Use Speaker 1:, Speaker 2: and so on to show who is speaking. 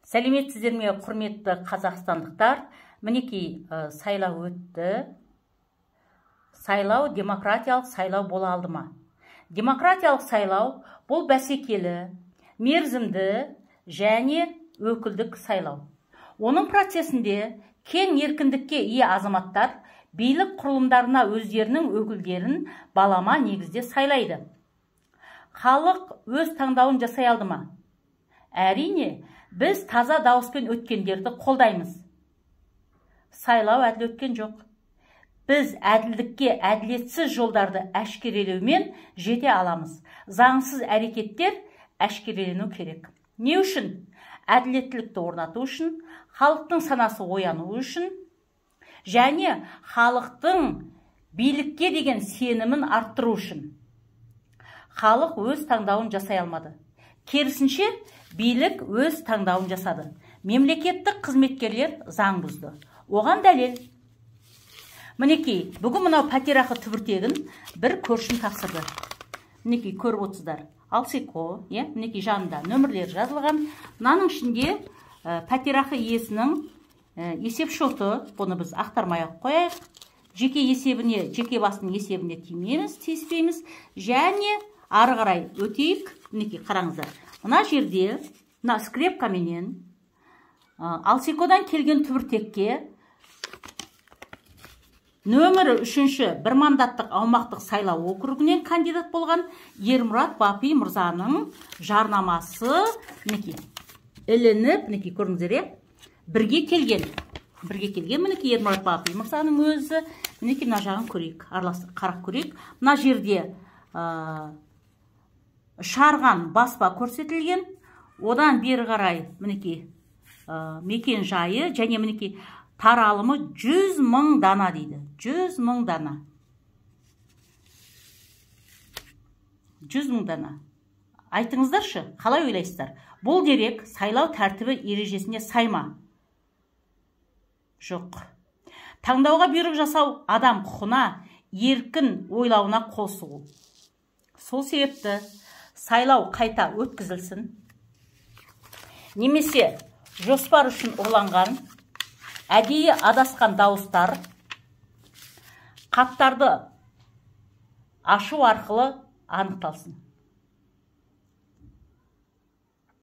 Speaker 1: Сәлеметсіздер ме, құрметті қазақстандықтар? Мінекей сайлау өтті. Сайлау демократиялық сайлау бола алды ма? Демократиялық сайлау бұл бәсекелі, мерзімді және өкілдік сайлау. Оның процесінде кең еркіндікке ие азаматтар билік құрылымдарына өздерінің өкілдерін балама негізде сайлайды. Халық өз таңдауын жасай алды ма? Әрине, біз таза дауыспен өткендерді қолдаймыз. Сайлау әділ өткен жоқ. Біз әділдікке әділетсіз жолдарды әшкерелеумен жете аламыз. Заңсыз әрекеттер әшкерелену керек. Не үшін? Әділеттілікті орнату үшін, халықтың санасы ояну үшін, және халықтың билікке деген сенімін арттыру үшін. Халық өз таңдауын жасай алмады. Керісінше, билік өз таңдауын жасады. Мемлекеттік қызметкерлер заң бұзды. Оған дәлел. Мінекей, бүгін мынау пәтерақы түбіртегін бір көршім тапсырды. Мінекей, көріп отырсыздар. Алсико, мінекей жанында нөмірлер жазылған. Мынаның ішінде пәтерақы иесінің есеп шоты, бұны біз ақтармай қояйық. Жеке есебіне, жеке басының есебіне тимейміз, тиіспейміз. Және ары қарай өтейік. Мінекей, қараңыздар. Мына жерде, мына скрепкаменен Алсикодан келген түбіртекке нөмірі 3-ші бір мандаттық аумақтық сайлау округінен кандидат болған Ермұрат Бапи мырзаның жарнамасы мінекей ілініп, мінекей көріңіздер, бірге келген. Мінекей Ермұрат Бапи мырзаның өзі, мінекей мына жағын көрейік, араласып қарап көрейік. Мына жерде шарған баспа көрсетілген, одан бері қарай мінекей мекен жайы және мінекей таралымы 100 мың дана дейді. 100 мың дана. 100 мың дана. Айтыңыздаршы, қалай ойлайсыздар? Бұл дерек сайлау тәртібі ережесіне сай ма? Жоқ. Таңдауға бұйрық жасау адам құқына, еркін ойлауына қол сұғу. Сол себепті сайлау қайта өткізілсін. Немесе жоспар үшін ұрланған, әдейі адасқан дауыстар қаптарды ашу арқылы анықталсын.